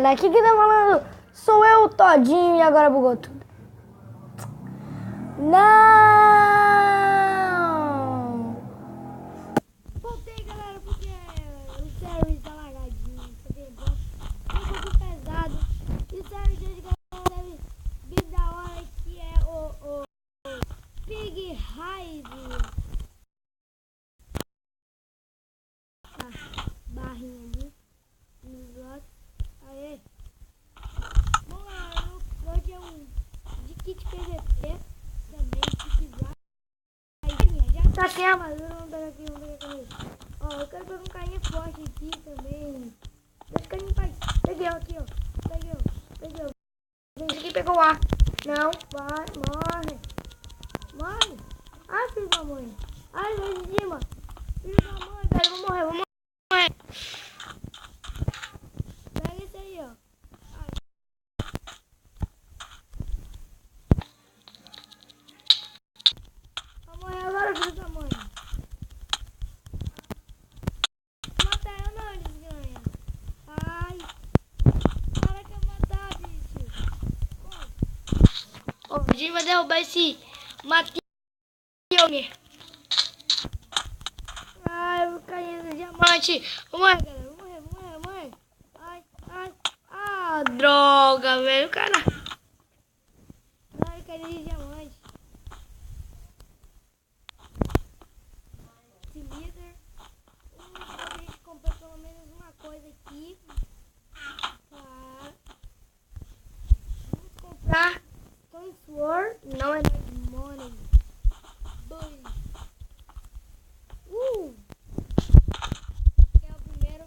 galera, aqui quem tá falando sou eu, Todinho, e agora bugou tudo. Não! Voltei, galera, porque o server tá lagadinho, porque é um pouco pesado. E o server de hoje, galera, deve vir da hora que é o Pig Hive. Barrinha ali no slot. Aê! Bom, galera, hoje é um de kit PVP também, se quiser. Aí, já saquei a armadura, vamos pegar aqui, Ó, eu quero pegar um carinha forte aqui também. Deixa carinha em paz. Peguei aqui, ó. Peguei. Esse aqui pegou o ar. Não, vai, morre. Ah, filho da mãe. Ai, lá de cima. Filho da mãe, velho, vou morrer. Pega esse aí, ó. Ai. Vou morrer agora, filho da mãe. Mata eu não, desgranha. Ai. Para que eu matar, bicho. Ó, a gente vai derrubar esse Matheus. Ai, eu vou cair no diamante. Vou morrer, galera. Vou morrer. Ai. Ah, droga, velho. Cara. Ai, caí no diamante. Se liga. A gente comprou pelo menos uma coisa aqui. Tá. Vamos comprar Stone Sword. Não é money. Boy. Que é o primeiro.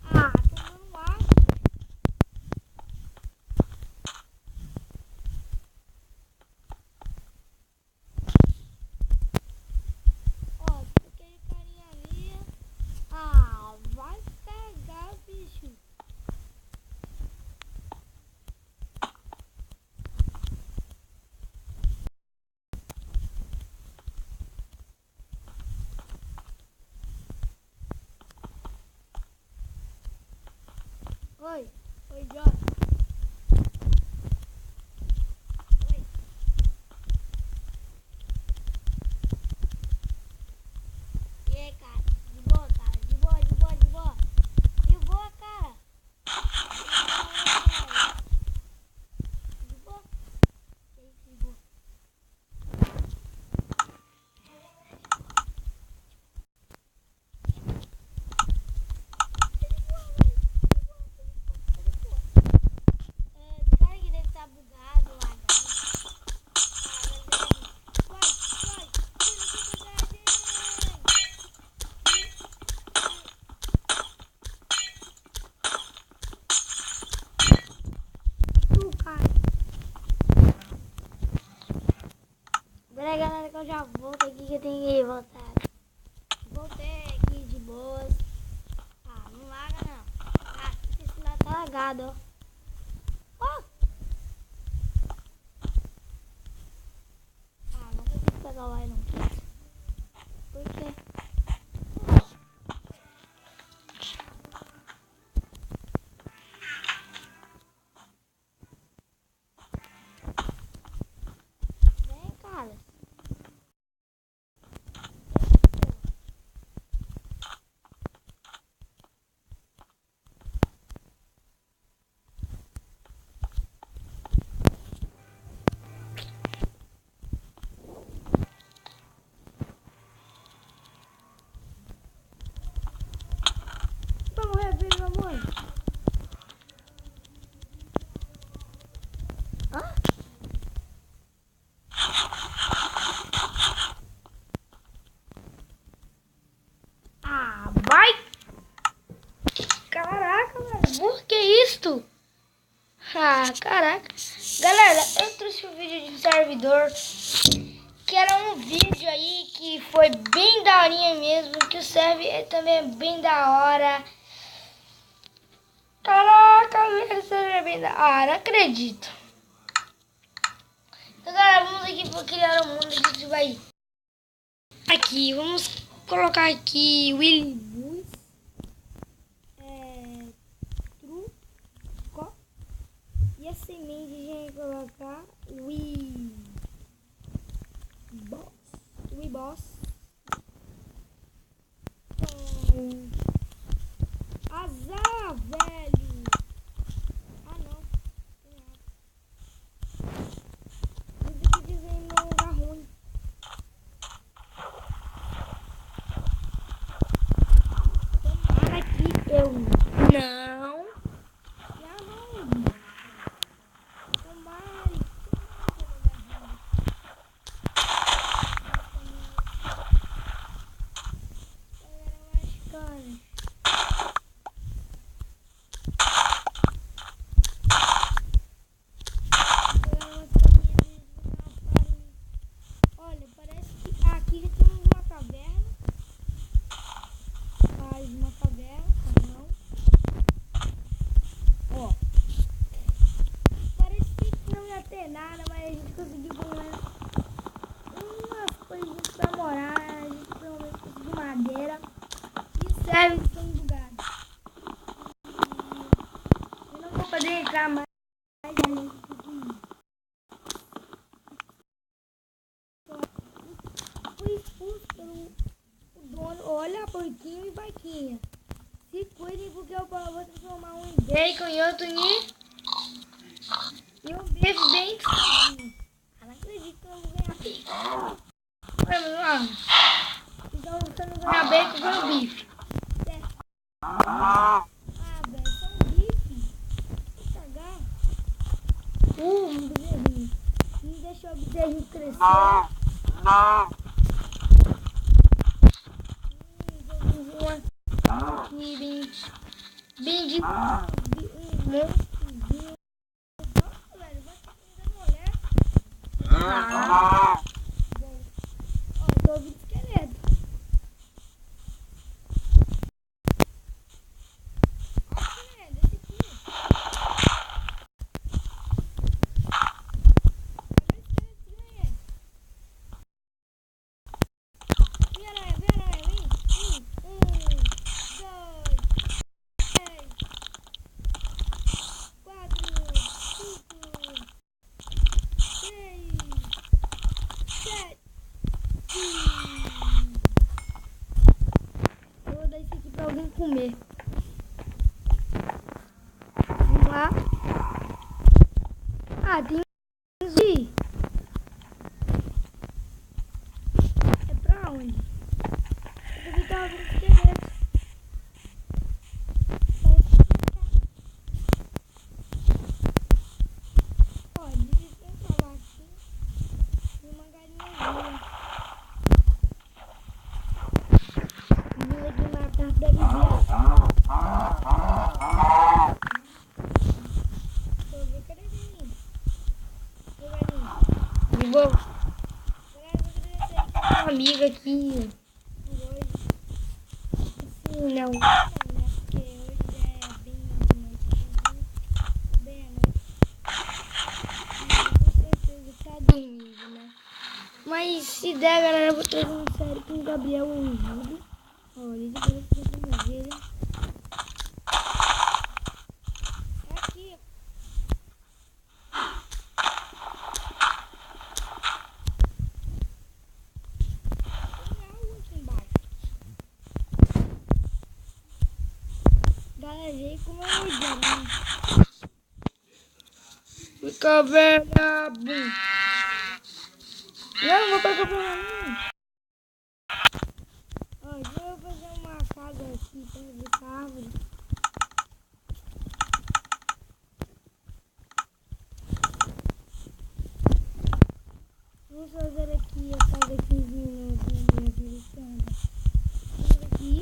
Ah, tô dando ar. Ó, aquele carinha ali. Ah, vai cagar, bicho. Oi, Jorge. Oi. E aí, cara? De boa, cara? De boa. De boa, cara? De boa? Que isso, de boa? Cara que deve estar bugado lá, Vai, tu, cara. Peraí, galera, que eu já volto aqui que eu tenho que voltar. Voltei aqui de boas. Ah, não larga não. Ah, esse lá tá lagado, ó. Ah, não consigo pegar o Iron Kit. Por quê? Vem, cara. Vai morrer, filho da mãe. Hã? Ah, vai! Caraca, mano. Por que isto? Ah, caraca. Galera, eu trouxe um vídeo de servidor. Que era um vídeo aí que foi bem daorinha mesmo. Que o server também é bem da hora. Caraca, o server é bem da hora. Ah, não acredito. Então, galera, vamos aqui para criar um mundo. A gente vai aqui, vamos colocar aqui Willy Woods. True eu. Não. Já não. Tomara. Olha, parece que aqui já temos uma caverna. Faz uma caverna, não. Ó. Parece que não ia ter nada, mas a gente conseguiu umas coisinhas pra morar. A gente pelo menos conseguiu madeira. E serve em todo lugar. Eu não vou poder entrar mais além disso. Fui expulso pelo dono. Olha, porquinho e vaquinha. Se cuidem porque eu vou transformar um em bacon e outro em... E um bife bem tostadinho. Eu não acredito que eu não vou ganhar bacon. Olha, meu nome. Então você não ganhar bacon, ganha o bife. Certo? Ah, velho, só um bife. Vou cagar. Um bezerrinho. Não deixa o bezerrinho crescer. Aqui, bem de... Um monstrinho. Nossa, velho, vai ficar dando olhar. Ah. Bom, ó, tô ouvindo esqueleto. Ó, esqueleto, esse aqui. Eu vou dar isso aqui pra alguém comer. Vamos lá. Ah, tem um zumbi. É pra onde? Eu devia estar alguns esqueletos. Ó, devia ter um cavaquinho e uma galinhazinha. Vim aqui matar da vizinha. Deixa eu ver, cadê galinha? Ô, galinha. De boa. Galera, eu vou agradecer aqui. Uma amiga aqui. Por hoje. Sim, não. Não, né? Porque hoje já é bem de noite. Bem à noite. E com certeza tá dormindo, né? Mas se der, galera, eu vou trazer um... Sério com o Gabriel e o Júlio. Olha, ele parece que tem uma ovelha. É aqui. Tem algo aqui embaixo. Galera, veio como eu disse, né? Fica velha, bum. Não, vou pegar pra mim. Ó, então eu vou fazer uma casa aqui perto dessa árvore. Vamos fazer aqui a casa 15 minutos na minha versão. Vamos aqui.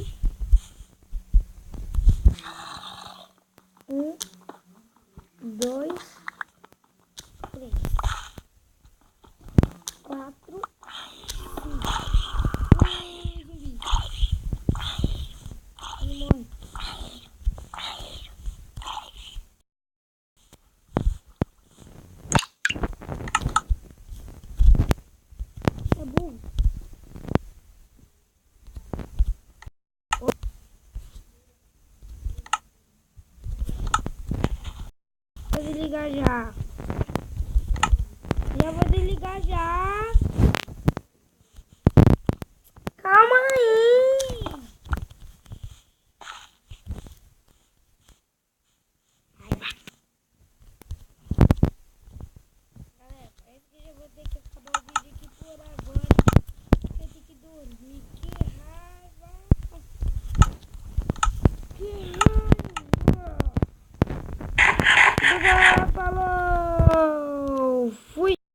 1, 2, 3, 4, 5. Zumbi. Ele morre. É burro. Vou desligar já. Já vou desligar já. Calma aí. Galera, parece que já vou ter que acabar o vídeo aqui por agora. Porque eu tenho que dormir.